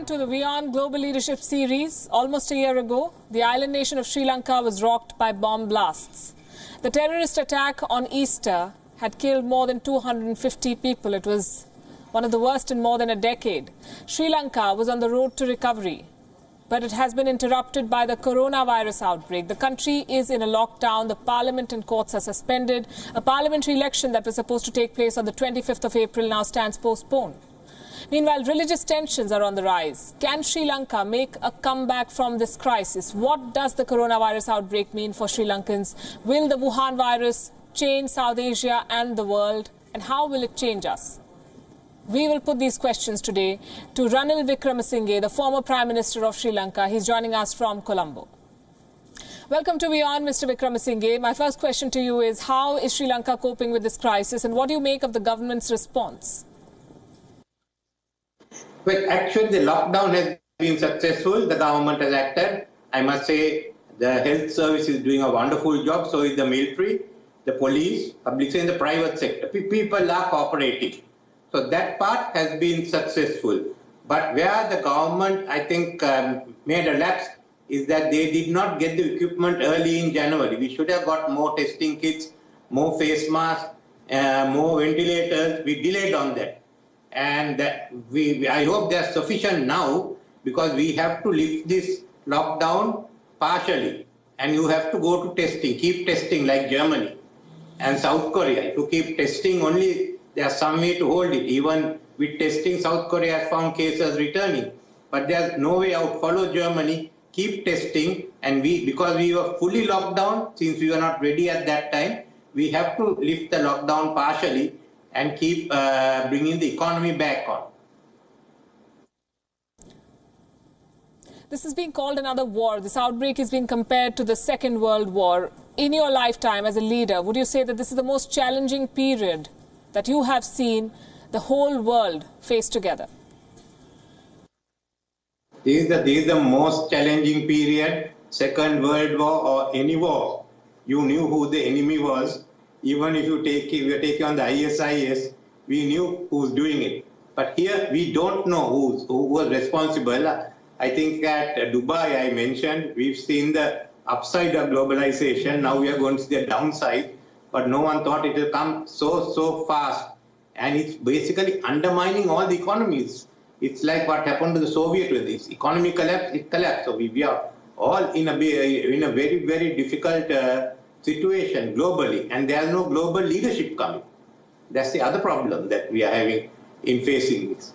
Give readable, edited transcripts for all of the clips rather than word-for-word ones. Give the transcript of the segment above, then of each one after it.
to the WION Global Leadership Series. Almost a year ago, the island nation of Sri Lanka was rocked by bomb blasts. The terrorist attack on Easter had killed more than 250 people. It was one of the worst in more than a decade. Sri Lanka was on the road to recovery, but it has been interrupted by the coronavirus outbreak. The country is in a lockdown. The parliament and courts are suspended. A parliamentary election that was supposed to take place on the 25th of April now stands postponed. Meanwhile, religious tensions are on the rise. Can Sri Lanka make a comeback from this crisis? What does the coronavirus outbreak mean for Sri Lankans? Will the Wuhan virus change South Asia and the world? And how will it change us? We will put these questions today to Ranil Wickremesinghe, the former Prime Minister of Sri Lanka. He's joining us from Colombo. Welcome to WION, Mr. Wickremesinghe. My first question to you is, how is Sri Lanka coping with this crisis, and what do you make of the government's response? Well, actually, the lockdown has been successful. The government has acted. I must say the health service is doing a wonderful job. So is the military, the police, public sector, and the private sector. People are cooperating. So that part has been successful. But where the government, I think, made a lapse is that they did not get the equipment early in January. We should have got more testing kits, more face masks, more ventilators. We delayed on that. And I hope they are sufficient now, because we have to lift this lockdown partially. And you have to go to testing, keep testing like Germany and South Korea. To keep testing only, there's some way to hold it. Even with testing, South Korea has found cases returning. But there's no way out. Follow Germany, keep testing. And because we were fully locked down, since we were not ready at that time, we have to lift the lockdown partially and keep bringing the economy back on. This is being called another war. This outbreak is being compared to the Second World War. In your lifetime as a leader, would you say that this is the most challenging period that you have seen the whole world face together? This is the most challenging period, Second World War or any war. You knew who the enemy was. Even if you take on the ISIS, we knew who's doing it. But here we don't know who was responsible. I think at Dubai, I mentioned, we've seen the upside of globalization. Now we are going to see the downside. But no one thought it will come so fast. And it's basically undermining all the economies. It's like what happened to the Soviet with this economy collapse. It collapsed. So we are all in a very, very difficult situation globally, and there's no global leadership coming. That's the other problem that we are having in facing this.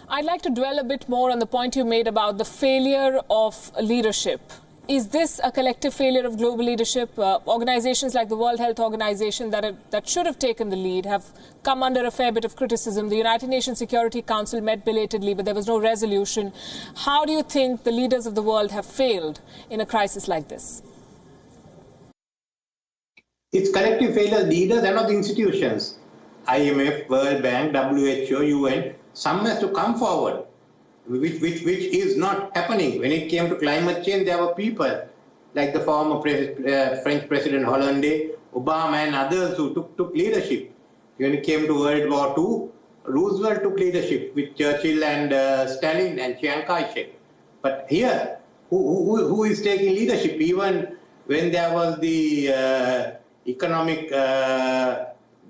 I'd like to dwell a bit more on the point you made about the failure of leadership. Is this a collective failure of global leadership? Organizations like the World Health Organization that should have taken the lead have come under a fair bit of criticism. The United Nations Security Council met belatedly, but there was no resolution. How do you think the leaders of the world have failed in a crisis like this? It's collective failure of leaders and of the institutions. IMF, World Bank, WHO, UN, some has to come forward, which is not happening. When it came to climate change, there were people like the former French President Hollande, Obama and others who took leadership. When it came to World War II, Roosevelt took leadership with Churchill and Stalin and Chiang Kai-shek. But here, who is taking leadership? Even when there was the economic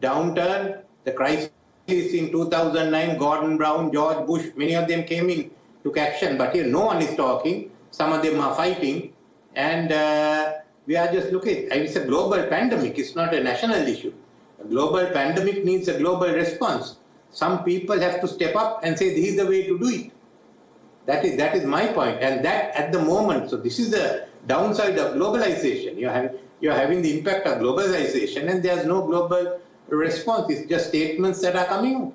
downturn, the crisis in 2009, Gordon Brown, George Bush, many of them came in, took action. But here, no one is talking. Some of them are fighting. And we are just looking. It's a global pandemic. It's not a national issue. A global pandemic needs a global response. Some people have to step up and say, this is the way to do it. That is my point. And that at the moment, so this is the downside of globalization. You're having the impact of globalization, and there's no global response. It's just statements that are coming out.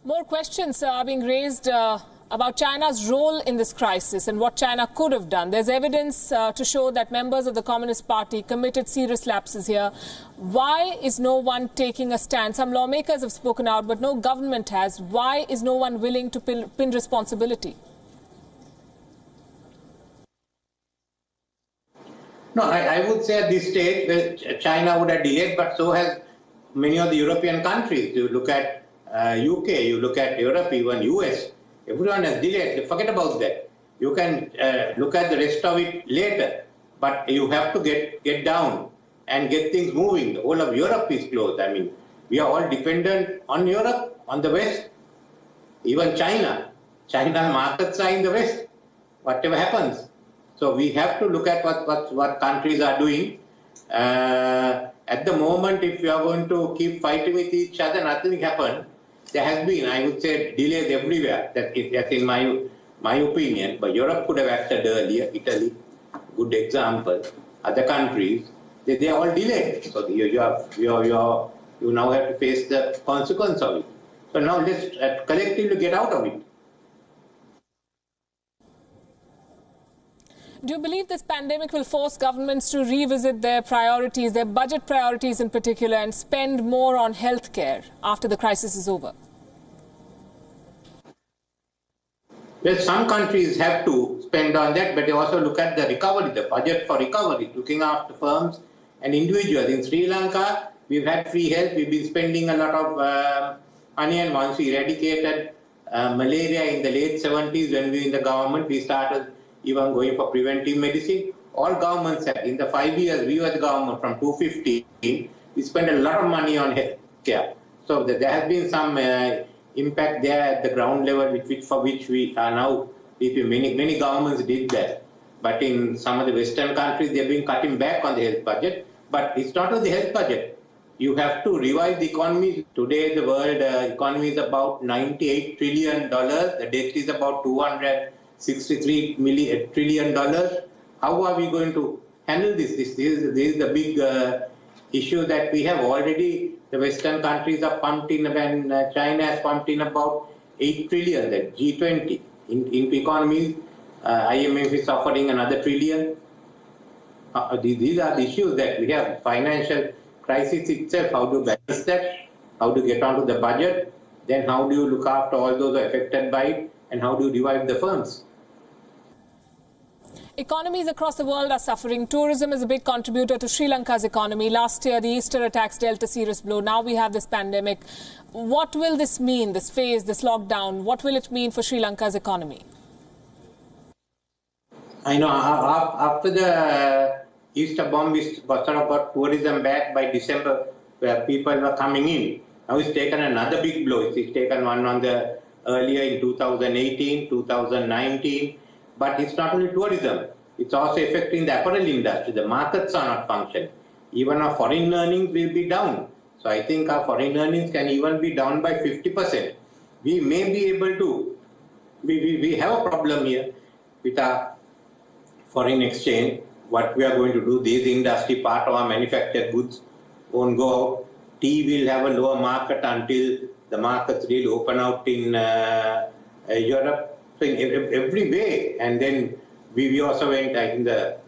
More questions are being raised about China's role in this crisis and what China could have done. There's evidence to show that members of the Communist Party committed serious lapses here. Why is no one taking a stand? Some lawmakers have spoken out, but no government has. Why is no one willing to pin responsibility? No, I would say at this stage, China would have delayed, but so has many of the European countries. You look at UK, you look at Europe, even US, everyone has delayed. Forget about that. You can look at the rest of it later, but you have to get down and get things moving. The whole of Europe is closed. I mean, we are all dependent on Europe, on the West, even China. China's markets are in the West, whatever happens. So we have to look at what countries are doing. At the moment, if we are going to keep fighting with each other, nothing will happen. There has been, I would say, delays everywhere. That's in my opinion. But Europe could have acted earlier. Italy, good example. Other countries, they are all delayed. So you now have to face the consequence of it. So now let's collectively get out of it. Do you believe this pandemic will force governments to revisit their priorities, their budget priorities in particular, and spend more on healthcare after the crisis is over? Well, some countries have to spend on that, but they also look at the recovery, the budget for recovery, looking after firms and individuals. In Sri Lanka, we've had free health. We've been spending a lot of money, and once we eradicated malaria in the late 70s when we were in the government, we started even going for preventive medicine. All governments have. In the 5 years we were the government from 2015, we spent a lot of money on health care. So there has been some impact there at the ground level, for which we are now, many governments did that. But in some of the Western countries, they've been cutting back on the health budget. But it's not on the health budget. You have to revise the economy. Today, the world economy is about $98 trillion. The debt is about $263 trillion. How are we going to handle this? This is the big issue that we have already. The Western countries are pumped in, and China has pumped in about $8 trillion, that G20. In economies, IMF is offering another trillion. These are the issues that we have. Financial crisis itself, how to balance that, how to get onto the budget, then how do you look after all those affected by it, and how do you revive the firms? Economies across the world are suffering. Tourism is a big contributor to Sri Lanka's economy. Last year, the Easter attacks dealt a serious blow. Now we have this pandemic. What will this mean, this phase, this lockdown? What will it mean for Sri Lanka's economy? I know after the Easter bomb, we sort of got tourism back by December, where people were coming in. Now it's taken another big blow. It's taken one on the earlier in 2018, 2019. But it's not only tourism, it's also affecting the apparel industry. The markets are not functioning. Even our foreign earnings will be down. So I think our foreign earnings can even be down by 50%. We may be able to, we have a problem here with our foreign exchange. What we are going to do, this industry, part of our manufactured goods won't go out. Tea will have a lower market until the markets really open out in Europe. So in every way, and then we also went, I think the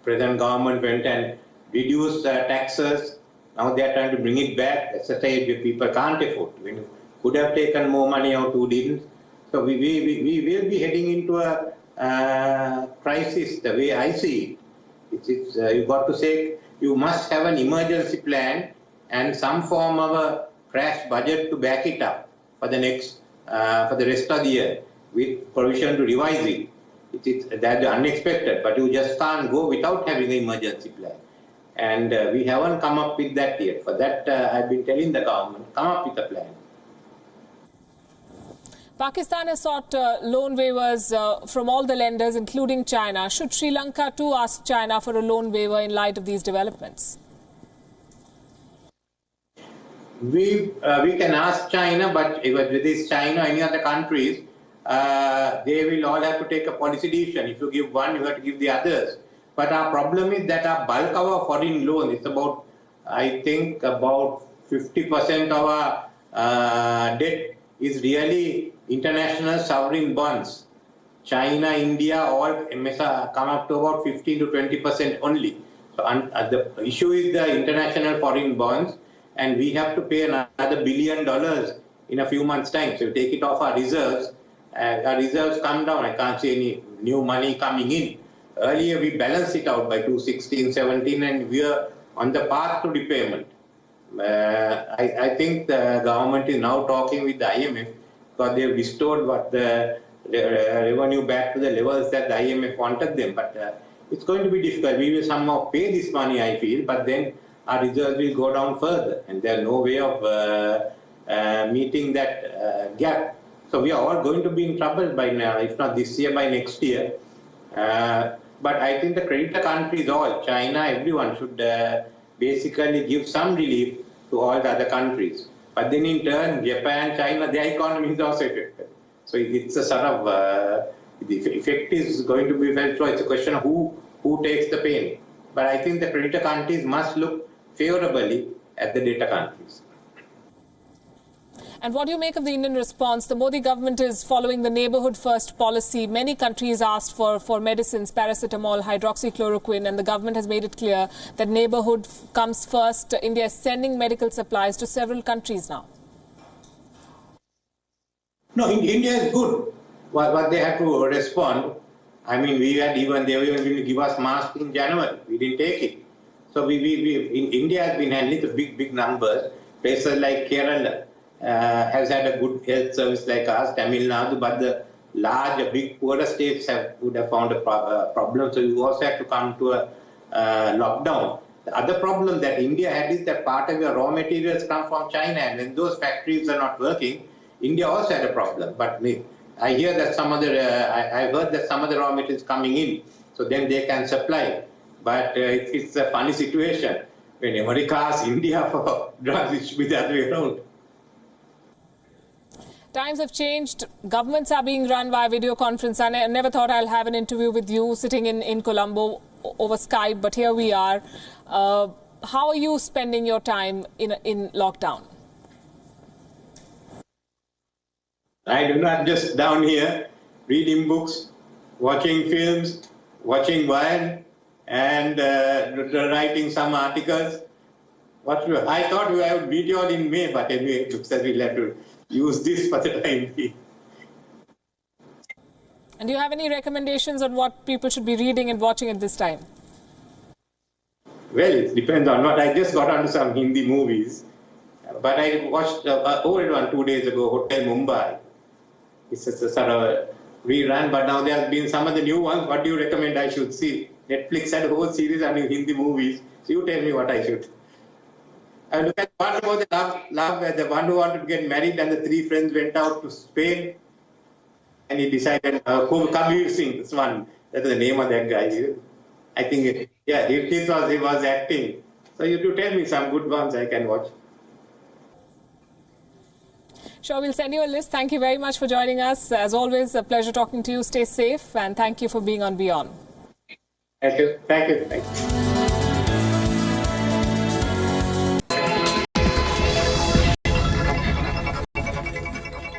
present government went and reduced taxes. Now they are trying to bring it back. That's a stage where people can't afford. We could have taken more money out, who didn't. So we will be heading into a crisis, the way I see it. You've got to say, you must have an emergency plan and some form of a crash budget to back it up for the next, for the rest of the year, with provision to revise it. That's unexpected, but you just can't go without having an emergency plan. And we haven't come up with that yet. For that, I've been telling the government, come up with a plan. Pakistan has sought loan waivers from all the lenders, including China. Should Sri Lanka too ask China for a loan waiver in light of these developments? We can ask China, but whether it is China or any other countries, they will all have to take a policy decision. If you give one, you have to give the others. But our problem is that our bulk of our foreign loan is about, I think, about 50% of our debt is really international sovereign bonds. China, India, all come up to about 15 to 20% only. So the issue is the international foreign bonds, and we have to pay another $1 billion in a few months' time. So we take it off our reserves come down. I can't see any new money coming in. Earlier we balanced it out by 2016, 17, and we are on the path to repayment. I think the government is now talking with the IMF because they have restored what the revenue back to the levels that the IMF wanted them. But it's going to be difficult. We will somehow pay this money, I feel, but then our reserves will go down further, and there's no way of meeting that gap. So we are all going to be in trouble by now, if not this year, by next year. But I think the creditor countries, all China, everyone should basically give some relief to all the other countries. But then in turn, Japan, China, their economy is also affected. So it's a sort of, the effect is going to be felt. So it's a question of who takes the pain. But I think the creditor countries must look favorably at the debtor countries. And what do you make of the Indian response? The Modi government is following the neighbourhood first policy. Many countries asked for medicines, paracetamol, hydroxychloroquine, and the government has made it clear that neighbourhood comes first. India is sending medical supplies to several countries now. No, India is good. What they have to respond. I mean, they were even going to give us masks in January. We didn't take it. So in India has been handling the big numbers. Places like Kerala has had a good health service like us, Tamil Nadu, but the big poorer states would have found a problem. So you also have to come to a lockdown. The other problem that India had is that part of your raw materials come from China, and when those factories are not working, India also had a problem. But I hear that I've heard that some of the raw materials coming in, so then they can supply. But it's a funny situation. When America asks India for drugs, it should be the other way around. Times have changed. Governments are being run via video conference. I never thought I'll have an interview with you sitting in Colombo over Skype, but here we are. How are you spending your time in lockdown? I do not just down here reading books, watching films, watching wine, and writing some articles. I thought I would meet you all in May, but anyway, it looks like we'll have to use this for the time being. And do you have any recommendations on what people should be reading and watching at this time? Well, it depends on what. I just got onto some Hindi movies, but I watched an old one 2 days ago, Hotel Mumbai. It's a sort of rerun, but now there have been some of the new ones. What do you recommend I should see? Netflix had a whole series of new Hindi movies. So you tell me what I should. I look at one about the one who wanted to get married and the three friends went out to Spain and he decided, Kabir Singh, this one, that's the name of that guy. I think, he was acting. So you do tell me some good ones I can watch. Sure, we'll send you a list. Thank you very much for joining us. As always, a pleasure talking to you. Stay safe and thank you for being on WION. Thank you.